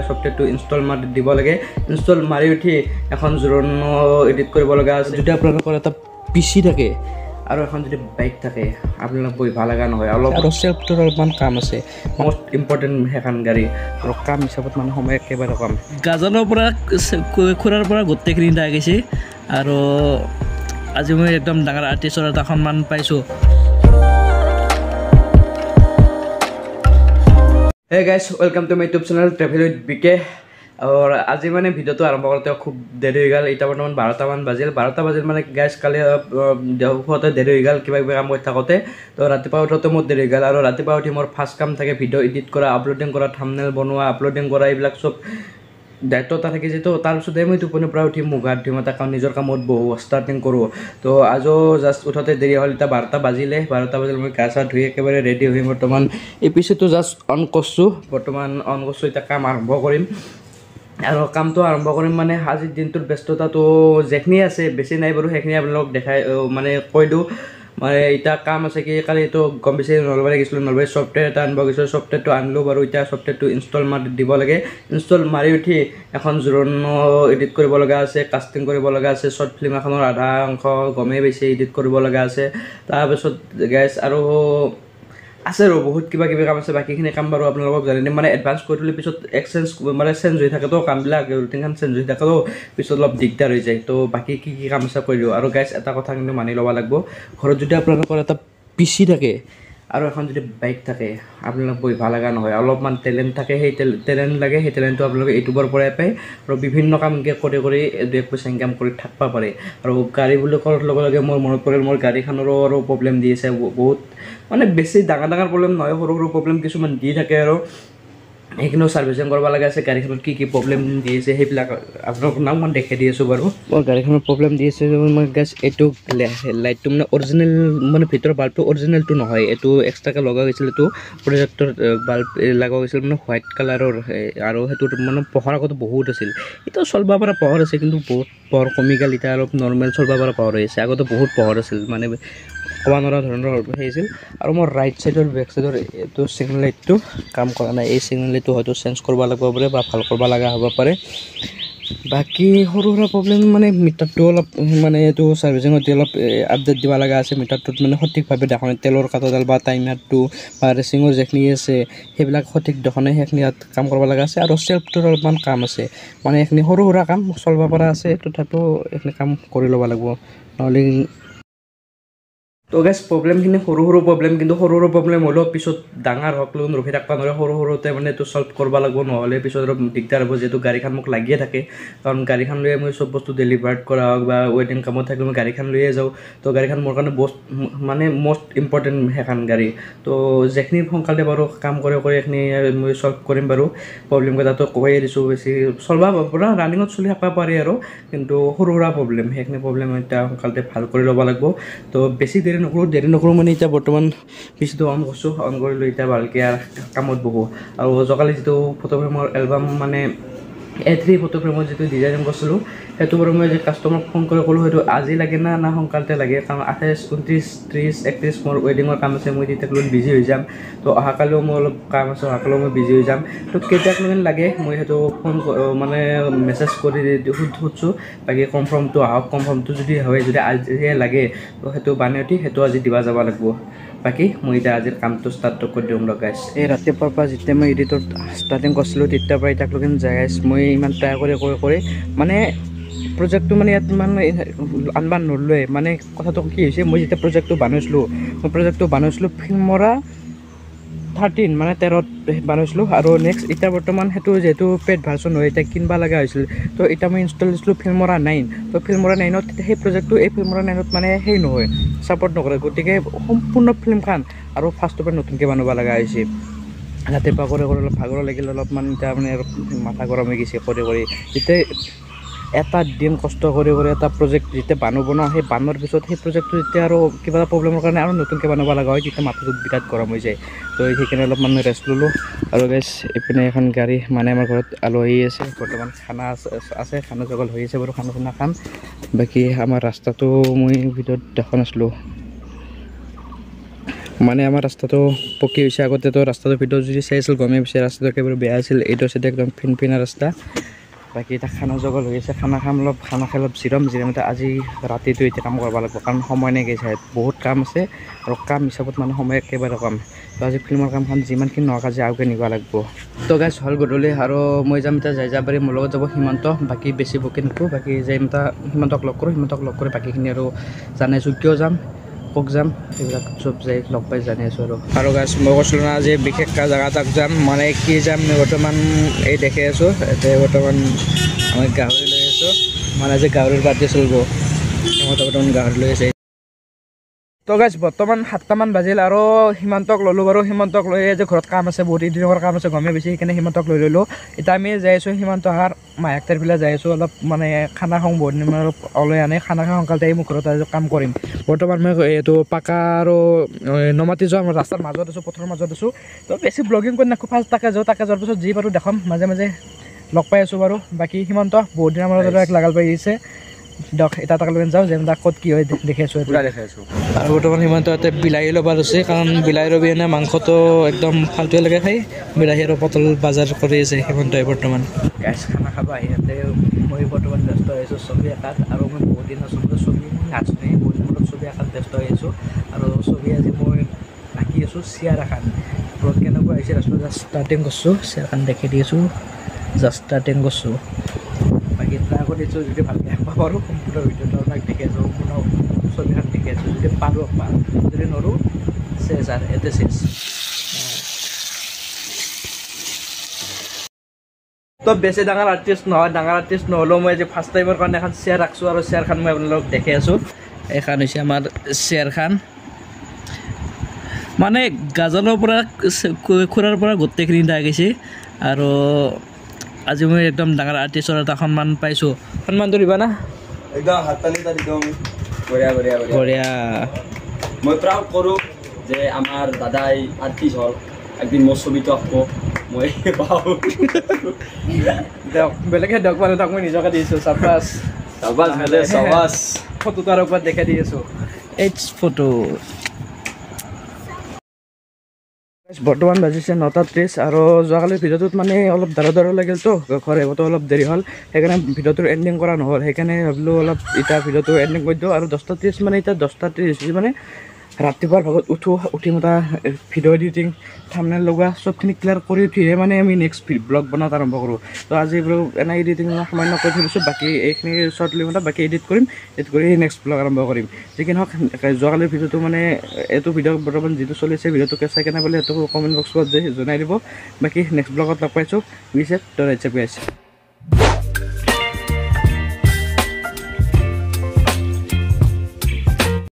সফটওয়্যাৰটো install মাৰি দিব লাগে ইনষ্টল মাৰি উঠি এখন জোৰণ এডিট কৰিব লগা আছে যদি আপোনালোকৰ এটা পিচি থাকে আৰু এখন যদি বাইক থাকে আপোনালোক বহি ভাল লগা নহয় অলপ আৰু চেল্ফটোৰ অলপমান কাম আছে মষ্ট ইম্পৰ্টেণ্ট সেইখন গাড়ী আৰু কাম হিচাপত মানে সময় একেবাৰে কম গাজনৰ পৰা খুৰাৰ পৰা গোটেইখিনি দাই গৈছে আৰু আজি মই একদম ডাঙৰ আৰ্টিষ্টৰ এটা সন্মান পাইছোঁ Hey guys, welcome to my YouTube channel Travel with BK और आज मैंने वीडियो तो आरम्भ करते खूब देरी हो गल इतना बर्तमान 12টা মান বাজিল 12টা বাজিল মানে গাইস কালি দেওতে দেৰি হৈ গল কিবা কিবা কাম কৰি থাকোতে তো ৰাতিপুৱা উঠোতে মোৰ দেৰি হৈ গল আৰু ৰাতিপুৱা উঠি মোৰ ফাৰ্ষ্ট কাম থাকে ভিডিও এডিট কৰা আপলোডিং কৰা থাম্বনেল বনোৱা আপলোডিং কৰা এইবিলাক সব দায়িত্ব এটা থাকে যেতো তাৰপিছতে মই টোপনিৰ পৰা উঠি মুখ হাত ধুই এটা নিজৰ কামত বহু ষ্টাৰ্টিং কৰোঁ তো আজো জাষ্ট উঠোতে দেৰি হ'ল এতিয়া 12টা বাজিলে মই গা চা ধুই একেবাৰে ৰেডি হৈ বৰ্তমান এই পিছতো জাষ্ট অন কৰিছোঁ এতিয়া কাম আৰম্ভ কৰিম আৰু কামটো আৰম্ভ কৰিম মানে আজিৰ দিনটোৰ ব্যস্ততাটো যেখিনি আছে বেছি নাই বাৰু সেইখিনি আপোনালোকক দেখাই মানে কৈ দিওঁ মানে এতিয়া কাম আছে কি কালি তো গম বেছি নলবাৰী গৈছিলোঁ নলবাৰী ছফ্টৱেৰ এটা আনিব গৈছিলোঁ ছফ্টৱেৰটো আনিলোঁ বাৰু এতিয়া ছফ্টৱেৰটো ইনষ্টল মাৰি দিব লাগে ইনষ্টল মাৰি উঠি এখন জোৰণ এডিট কৰিব লগা আছে কাষ্টিং কৰিব লগা আছে শ্বৰ্ট ফিল্ম এখনৰ আধা অংশ গমেই বেছি এডিট কৰিব লগা আছে তাৰপিছত গাইজ আৰু আছে আৰু বহুত কিবা কিবি কাম আছে বাকীখিনি কাম বাৰু আপোনালোকক জানি দিম মানে এডভান্স কৰি থ'লে পিছত এক্সচেঞ্জ মানে চেঞ্জ হৈ থাকে তো কামবিলাক ৰুটিনখন চেঞ্জ হৈ থাকে তো পিছত অলপ দিগদাৰ হৈ যায় তো বাকী কি কাম আছে কৰি দিওঁ আৰু গাইজ এটা কথা কিন্তু মানি ল'ব লাগিব ঘৰত যদি আপোনালোকৰ এটা পিচি থাকে আৰু এখন যদি বাইক থাকে আপোনালোক বহি ভাল লগা নহয় অলপমান টেলেণ্ট থাকে সেই টেলেণ্ট লাগে সেই টেলেণ্টটো আপোনালোকে ইউটিউবৰ পৰাই পায় আৰু বিভিন্ন কামকে কৰি 2 পইচা ইনকাম কৰি থাকিব পাৰে আৰু গাড়ী বুলি কোৱাৰ লগে লগে মোৰ মনত পৰিল মোৰ গাড়ীখনৰো আৰু প্ৰব্লেম দি আছে বহুত মানে বেছি ডাঙৰ প্ৰব্লেম নহয় সৰু প্ৰব্লেম কিছুমান দি থাকে আৰু এইখিনিও ছাৰ্ভিচিং কৰিব লগা আছে গাড়ীখনত কি প্ৰব্লেম দি আছে সেইবিলাক আপোনালোকক নাম মই দেখাই দি আছোঁ বাৰু মোৰ গাড়ীখনৰ প্ৰব্লেম দি আছে মই গেছ এইটো লাইটটো মানে অৰিজিনেল মানে ভিতৰৰ বাল্বটো অৰিজিনেলটো নহয় এইটো এক্সট্ৰাকৈ লগা গৈছিল এইটো প্ৰজেক্টৰ বাল্ব লগা গৈছিল মানে হোৱাইট কালাৰৰ আৰু সেইটো মানে পোহৰ আগতে বহুত আছিল এতিয়া চলিব পৰা পোহৰ আছে কিন্তু বহুত পোহৰ কমি গ'ল এতিয়া অলপ নৰ্মেল চলিব পৰা পোহৰ হৈ আছে আগতে বহুত পোহৰ আছিল মানে ক'ব নোৱাৰা ধৰণৰ সেই আছিল আৰু মোৰ ৰাইট চাইডৰ বেক চাইডৰ এইটো ছিগনেল লাইটটো কাম কৰা নাই এই ছিগনেল লাইটটো হয়তো চেঞ্জ কৰিব লাগিব পাৰে বা ভাল কৰিব লগা হ'ব পাৰে বাকী সৰু সুৰা প্ৰব্লেম মানে মিটাৰটো অলপ মানে এইটো ছাৰ্ভিচিঙত অলপ আপডেট দিব লগা আছে মিটাৰটোত মানে সঠিকভাৱে দেখা নাই তেলৰ কাটাডাল বা টাইমাৰটো বা ৰেচিঙৰ যিখিনি আছে সেইবিলাক সঠিক দেখা নাই সেইখিনি ইয়াত কাম কৰিব লগা আছে আৰু চেল্ফটোৰ অলপমান কাম আছে মানে এইখিনি সৰু সুৰা কাম চলিব পৰা আছে তথাপিও এইখিনি কাম কৰি ল'ব লাগিব নহ'লে তো গাইজ প্ৰব্লেমখিনি সৰু প্ৰব্লেম কিন্তু সৰু প্ৰব্লেম হ'লেও পিছত ডাঙৰ হওক লৈ ৰখি থাকিব নোৱাৰে সৰুতে মানে এইটো চল্ভ কৰিব লাগিব নহ'লে পিছত অলপ দিগদাৰ হ'ব যিহেতু গাড়ীখন মোক লাগিয়ে থাকে কাৰণ গাড়ীখন লৈয়ে মই চব বস্তু ডেলিভাৰ্ড কৰা হওক বা ৱেডিং কামত থাকিলে মই গাড়ীখন লৈয়ে যাওঁ তো গাড়ীখন মোৰ কাৰণে মানে মষ্ট ইম্পৰ্টেণ্ট সেইখন গাড়ী তো যিখিনি সোনকালে বাৰু কাম কৰি এইখিনি মই চল্ভ কৰিম বাৰু প্ৰব্লেমকেইটাতো কৈয়ে দিছোঁ বেছি চলিব পৰা ৰানিঙত চলি থাকিব পাৰি আৰু কিন্তু সৰু সুৰা প্ৰব্লেম সেইখিনি প্ৰব্লেম এতিয়া সোনকালে ভাল কৰি ল'ব লাগিব তো বেছি দেৰি নকৰোঁ মানে এতিয়া বৰ্তমান পিচিটো অন কৰিছোঁ অন কৰিলোঁ এতিয়া ভালকৈ কামত বহোঁ আৰু যোৱাকালি যিটো ফটো ফ্ৰেমৰ এলবাম মানে A3 ফটো ফ্ৰেমৰ যিটো ডিজাইন কৰিছিলোঁ সেইটো বাৰু মই যে কাষ্টমাৰক ফোন কৰি ক'লোঁ সেইটো আজি লাগে না সোনকালতে লাগে কাৰণ 28, 29, 30, 31 মোৰ ৱেডিঙৰ কাম আছে মই তেতিয়ালৈ বিজি হৈ যাম তো অহাকালিও মোৰ অলপ কাম আছে অহাকালিও মই বিজি হৈ যাম তো কেতিয়ালৈকে লাগে মই সেইটো ফোন মানে মেছেজ কৰি সুধিছোঁ বাকী কনফাৰ্মটো আহক কনফাৰ্মটো যদি হয় যদি আজিয়ে লাগে তো সেইটো বানে উঠি সেইটো আজি দিব যাব লাগিব বাকী মই এতিয়া আজিৰ কামটো ষ্টাৰ্ট কৰি দিওঁ গাইজ এই ৰাতিপুৱাৰ পৰা যেতিয়া মই এডিটৰ ষ্টাৰ্টিং কৰিছিলোঁ তেতিয়াৰ পৰা এতিয়ালৈকে যায় গাইজ মই ইমান ট্ৰাই কৰি মানে প্ৰজেক্টটো মানে ইয়াত মানে আনব নলয় মানে কথাটো কি হৈছে মই যেতিয়া প্ৰজেক্টটো বনাইছিলোঁ ফিল্মৰা 13 মানে 13ত বনাইছিলোঁ আৰু নেক্সট এতিয়া বৰ্তমান সেইটো যিহেতু পেড ভাৰ্চন হয় এতিয়া কিনিব লগা হৈছিল তো এতিয়া মই ইনষ্টল দিছিলোঁ ফিল্মৰা 9 তো ফিল্মৰা 9ত সেই প্ৰজেক্টটো এই ফিল্মৰা 9ত মানে সেই নহয় ছাপৰ্ট নকৰে গতিকে সম্পূৰ্ণ ফিল্মখন আৰু ফাৰ্ষ্টৰ পৰা নতুনকৈ বনাব লগা হৈছে ৰাতিপুৱা কৰি অলপ ভাগৰ লাগিল অলপমান এতিয়া মানে মাথা গৰম হৈ গৈছে কৰি যেতিয়া এটা দিন কষ্ট কৰি এটা প্ৰজেক্ট যেতিয়া বনাওঁ সেই বনোৱাৰ পিছত সেই প্ৰজেক্টটো যেতিয়া আৰু কিবা এটা প্ৰব্লেমৰ কাৰণে আৰু নতুনকৈ বনাব লগা হয় তেতিয়া মাথাটো বিৰাট গৰম হৈ যায় তো সেইকাৰণে অলপমান ৰেষ্ট ল'লোঁ আৰু গাইজ এইপিনে এখন গাড়ী মানে আমাৰ ঘৰত আলহী আছে বৰ্তমান খানা আছে খানা জগল হৈ আছে বাৰু খানা খাম বাকী আমাৰ ৰাস্তাটো মই ভিডিঅ'ত দেখা নাছিলোঁ মানে আমাৰ ৰাস্তাটো পকী হৈছে আগতেতো ৰাস্তাটো ভিতৰত যদি চাইছিল গমেই পাইছে ৰাস্তাটো একেবাৰে বেয়া আছিল এইটো চাইডে একদম ফিনফিনা ৰাস্তা বাকী এটা খানা জগল হৈ আছে খানা খাই অলপ জিৰাম আজি ৰাতিটো এতিয়া কাম কৰিব লাগিব কাৰণ সময় নাই গৈছে বহুত কাম আছে আৰু কাম হিচাপত মানে সময় একেবাৰে কম তো আজি ফিল্মৰ কামখন যিমানখিনি নহওক আজি আগুৱাই নিব লাগিব তো গাইজ হ'ল গধূলি আৰু মই যাম এতিয়া যাই যাব পাৰি মোৰ লগত যাব সীমান্ত বাকী বেছি বকি নকৰোঁ বাকী যাই এটা সীমান্তক লগ কৰি বাকীখিনি আৰু জানাইছোঁ কিয় যাম ক'ক যাম এইবিলাক চব যাই লগ পাই জানি আছোঁ আৰু গাছ মই কৈছিলোঁ না আজি বিশেষ জেগা এটাক যাম মানে কি যাম বৰ্তমান এই দেখি আছোঁ এতিয়া বৰ্তমান মই গাহৰি লৈ আছোঁ মানে আজি গাহৰিৰ বাৰ্থডে চলিব বৰ্তমান গাহৰি লৈ আছে তো গাছ বৰ্তমান 7টামান বাজিল আৰু সীমান্তক ল'লোঁ বাৰু সীমান্তক লৈ যে ঘৰত কাম আছে বহুত দিনৰ কাম আছে গমেই বেছি সেইকাৰণে সীমান্তক লৈ ল'লোঁ এতিয়া আমি যাই আছোঁ সীমান্ত অহাৰ মায়াকটাৰ ফালে যাই আছোঁ অলপ মানে খানা খাওঁ বহুত দিন অলপ ওলাই আনে খানা খাওঁ সোনকালে আহি মোৰ ঘৰত কাম কৰিম বৰ্তমান মই এইটো পাকা আৰু নমাতি যোৱা ৰাস্তাৰ মাজত আছোঁ পথৰ মাজত আছোঁ তো বেছি ব্লগিং কৰি নাখোঁ ফাৰ্ষ্ট তাকে যোৱাৰ পিছত যি বাৰু দেখাম মাজে মাজে লগ পাই আছোঁ বাৰু বাকী সীমান্ত বহুত দিনৰ মূৰত এক লাগাল পাই আহিছে দিয়ক এটা তাক লৈ যাওঁ যেন তাক ক'ত কি হয় দেখি আছোঁ আৰু বৰ্তমান সীমান্ত ইয়াতে বিলাহী ল'ব আছে কাৰণ বিলাহী ৰবি এনে মাংসটো একদম ফাল্টুৱে লাগে খাই বিলাহী আৰু পটল বজাৰ কৰি আছে সীমান্তই বৰ্তমান গাছ খানা খাব আহি ইয়াতে মই বৰ্তমান ব্যস্ত হৈ আছোঁ ছবি আঁকাত আৰু মই বহুত দিন আচলতে ছবি নাচোঁ বহুত দিনত ছবি আঁকাত ব্যস্ত হৈ আছোঁ আৰু ছবি আজি মই আঁকি আছোঁ চেয়াৰ এখন ঘৰত কেনেকুৱা আহিছে ৰাস্তা জাষ্ট ষ্টাৰ্টিং কৰিছোঁ চেয়াৰখন দেখি দি আছোঁ জাষ্ট ষ্টাৰ্টিং কৰিছোঁ বাকী ট্ৰাই কৰিছোঁ যদি ভালকৈ আঁকিব পাৰোঁ সম্পূৰ্ণ ভিডিঅ'টো আপোনাক দেখি আছোঁ সম্পূৰ্ণ ছবিখন দেখি আছোঁ যদি পাৰোঁ যদি নোৱাৰোঁ চেছ আৰু এতে চেছ তো বেছি ডাঙৰ আৰ্টিষ্ট নহয় ডাঙৰ আৰ্টিষ্ট নহ'লেও মই আজি ফাৰ্ষ্ট টাইমৰ কাৰণে এখন চেয়াৰ ৰাখিছোঁ আৰু চেয়াৰখন মই আপোনালোকক দেখি আছোঁ এইখন হৈছে আমাৰ চেয়াৰখন মানে গাজলৰ পৰা খুৰাৰ পৰা গোটেইখিনি দাই গৈছে আৰু আজি মই একদম ডাঙৰ আৰ্টিষ্টৰ এটা সন্মান পাইছোঁ সন্মানটো দিবা না একদম হাততালি একদম বঢ়িয়া বঢ়িয়া বঢ়িয়া মই প্ৰাউড কৰোঁ যে আমাৰ দাদাই আৰ্টিষ্ট হ'ল একদিন মোৰ ছবিটো আঁকিব মই পাওঁ দিয়ক বেলেগে দিয়ক মানে তাক মই নিজকে দিছোঁ চাবাছ চাবাছ ফটো তাৰ ওপৰত দেখাই দি আছোঁ এইচ ফটো বৰ্তমান বাজিছে 9:30 আৰু যোৱাকালিৰ ভিডিঅ'টোত মানে অলপ দাৰ লাগিলতো ঘৰ আহিবতো অলপ দেৰি হ'ল সেইকাৰণে ভিডিঅ'টোৰ এণ্ডিং কৰা নহ'ল সেইকাৰণে ভাবিলোঁ অলপ এতিয়া ভিডিঅ'টো এণ্ডিং কৰি দিওঁ আৰু 10:30 মানে এতিয়া 10:30 মানে ৰাতিপুৱাৰ ভাগত উঠি মতা ভিডিঅ' এডিটিং থাম্বনেইল লগোৱা চবখিনি ক্লিয়াৰ কৰি উঠিহে মানে আমি নেক্সট ব্লগ বনাত আৰম্ভ কৰোঁ তো আজি বোলো এনে এডিটিং সামান্য কৰি থৈছোঁ বাকী এইখিনি শ্বৰ্টলি মতে বাকী এডিট কৰি নেক্সট ব্লগ আৰম্ভ কৰিম যি কি নহওক যোৱাকালিৰ ভিডিঅ'টো মানে এইটো ভিডিঅ' বৰ্তমান যিটো চলিছে ভিডিঅ'টো চাই কেনে বোলে সেইটো কমেণ্ট বক্সত জনাই দিব বাকী নেক্সট ব্লগত লগ পাইছোঁ উইছে দ ৰাইট চেপ গাইছ